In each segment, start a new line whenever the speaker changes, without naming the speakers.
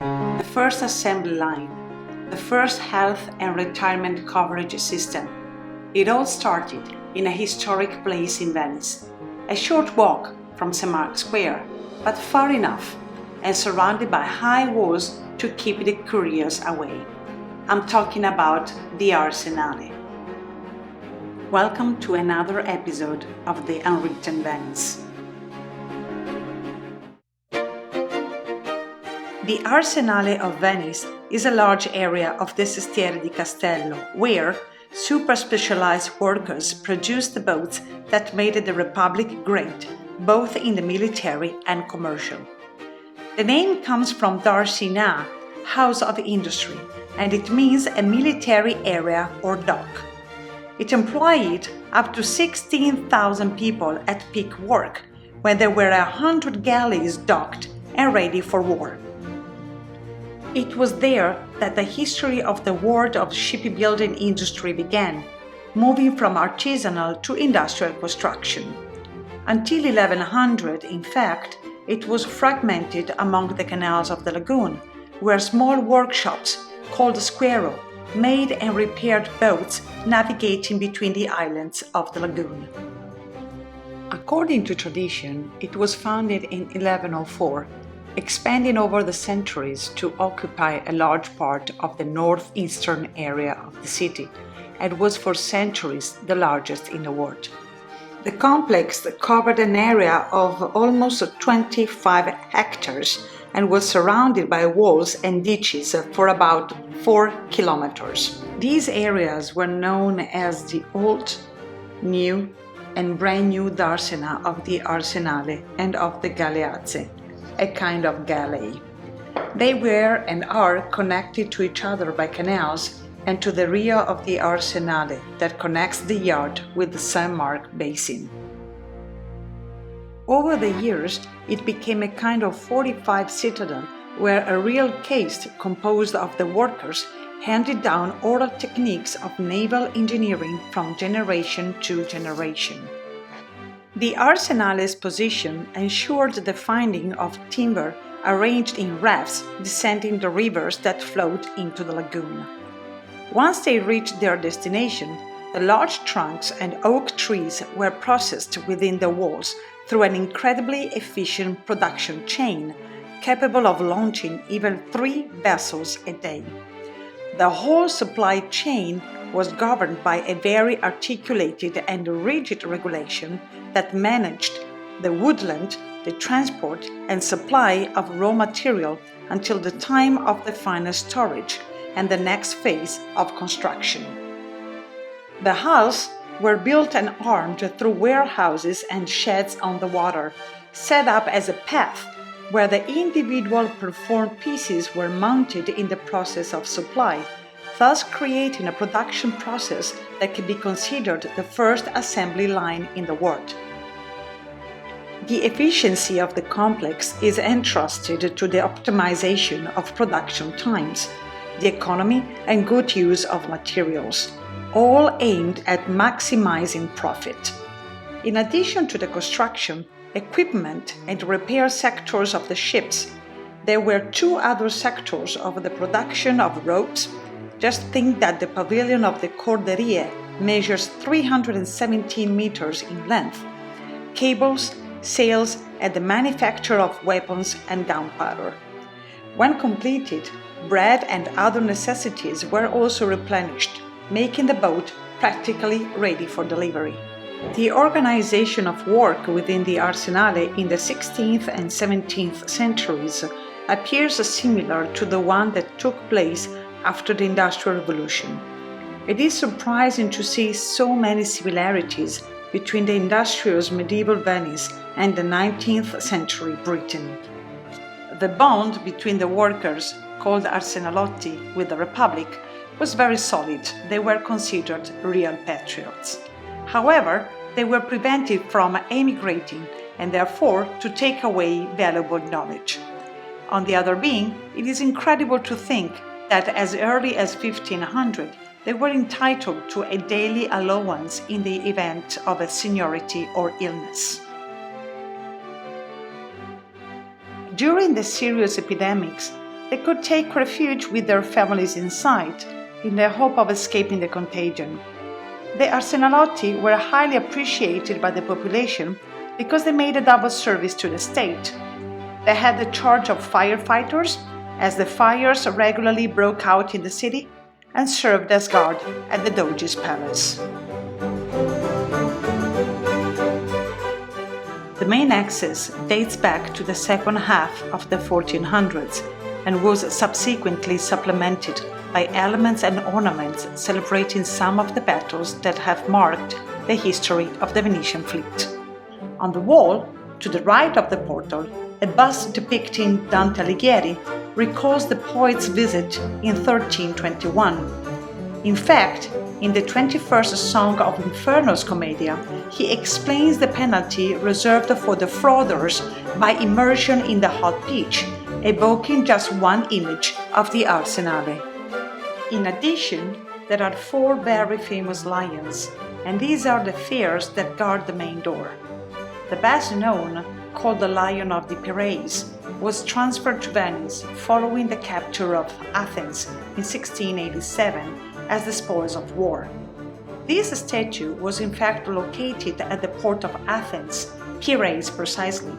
the first assembly line, the first health and retirement coverage system. It all started in a historic place in Venice, a short walk from San Marco Square, but far enough and surrounded by high walls to keep the curious away. I'm talking about the Arsenale. Welcome to another episode of The Unwritten Venice. The Arsenale of Venice is a large area of the Sestiere di Castello where super-specialized workers produced the boats that made the Republic great, both in the military and commercial. The name comes from d'Arsenale, house of industry, and it means a military area or dock. It employed up to 16,000 people at peak work, when there were 100 galleys docked and ready for war. It was there that the history of the world of shipbuilding industry began, moving from artisanal to industrial construction. Until 1100, in fact, it was fragmented among the canals of the lagoon, where small workshops, called squero, made and repaired boats navigating between the islands of the lagoon. According to tradition, it was founded in 1104, expanding over the centuries to occupy a large part of the northeastern area of the city, and was for centuries the largest in the world. The complex covered an area of almost 25 hectares and was surrounded by walls and ditches for about 4 kilometers. These areas were known as the Old, New, and Brand New d'Arsenal of the Arsenale and of the Galeazze, a kind of galley. They were and are connected to each other by canals and to the ria of the Arsenale that connects the yard with the San Marco basin. Over the years, it became a kind of fortified citadel where a real caste composed of the workers handed down oral techniques of naval engineering from generation to generation. The Arsenale's position ensured the finding of timber arranged in rafts descending the rivers that flowed into the lagoon. Once they reached their destination, the large trunks and oak trees were processed within the walls through an incredibly efficient production chain, capable of launching even 3 vessels a day. The whole supply chain was governed by a very articulated and rigid regulation that managed the woodland, the transport and supply of raw material until the time of the final storage and the next phase of construction. The hulls were built and armed through warehouses and sheds on the water, set up as a path where the individual performed pieces were mounted in the process of supply, thus creating a production process that can be considered the first assembly line in the world. The efficiency of the complex is entrusted to the optimization of production times, the economy and good use of materials, all aimed at maximizing profit. In addition to the construction, equipment and repair sectors of the ships, there were 2 other sectors of the production of ropes. Just think that the pavilion of the Corderie measures 317 meters in length, cables, sails, and the manufacture of weapons and gunpowder. When completed, bread and other necessities were also replenished, making the boat practically ready for delivery. The organization of work within the Arsenale in the 16th and 17th centuries appears similar to the one that took place after the Industrial Revolution. It is surprising to see so many similarities between the industrious medieval Venice and the 19th century Britain. The bond between the workers, called Arsenalotti, with the Republic was very solid. They were considered real patriots. However, they were prevented from emigrating and therefore to take away valuable knowledge. On the other hand, it is incredible to think that as early as 1500, they were entitled to a daily allowance in the event of a seniority or illness. During the serious epidemics, they could take refuge with their families inside, in the hope of escaping the contagion. The Arsenalotti were highly appreciated by the population because they made a double service to the state. They had the charge of firefighters, as the fires regularly broke out in the city, and served as guard at the Doge's palace. The main axis dates back to the second half of the 1400s and was subsequently supplemented by elements and ornaments celebrating some of the battles that have marked the history of the Venetian fleet. On the wall, to the right of the portal, a bust depicting Dante Alighieri recalls the poet's visit in 1321. In fact, in the 21st Song of Inferno's Commedia, he explains the penalty reserved for the frauders by immersion in the hot pitch, evoking just one image of the Arsenale. In addition, there are 4 very famous lions, and these are the fairs that guard the main door. The best known, called the Lion of the Piraeus, was transferred to Venice following the capture of Athens in 1687 as the spoils of war. This statue was in fact located at the port of Athens, Piraeus precisely,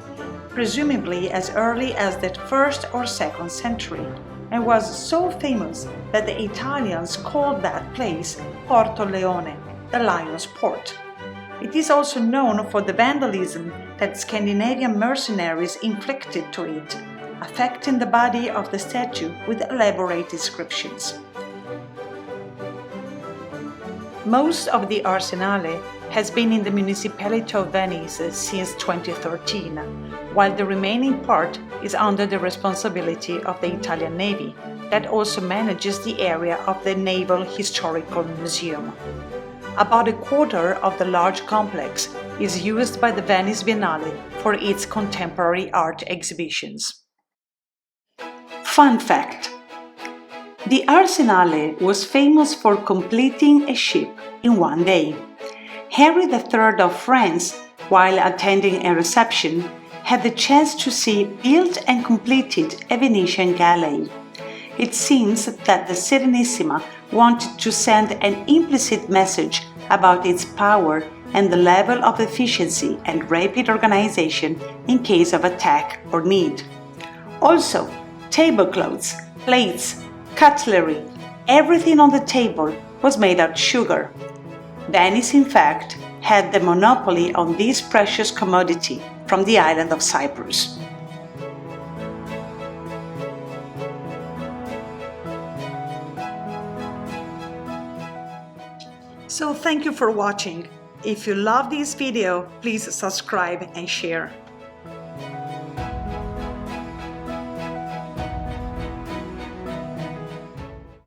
presumably as early as the 1st or 2nd century, and was so famous that the Italians called that place Porto Leone, the Lion's Port. It is also known for the vandalism that Scandinavian mercenaries inflicted to it, affecting the body of the statue with elaborate inscriptions. Most of the Arsenale has been in the municipality of Venice since 2013, while the remaining part is under the responsibility of the Italian Navy, that also manages the area of the Naval Historical Museum. About a quarter of the large complex is used by the Venice Biennale for its contemporary art exhibitions. Fun fact: the Arsenale was famous for completing a ship in one day. Henry III of France, while attending a reception, had the chance to see built and completed a Venetian galley. It seems that the Serenissima wanted to send an implicit message about its power and the level of efficiency and rapid organization in case of attack or need. Also, tablecloths, plates, cutlery, everything on the table was made out of sugar. Venice, in fact, had the monopoly on this precious commodity from the island of Cyprus. So thank you for watching. If you love this video, please subscribe and share.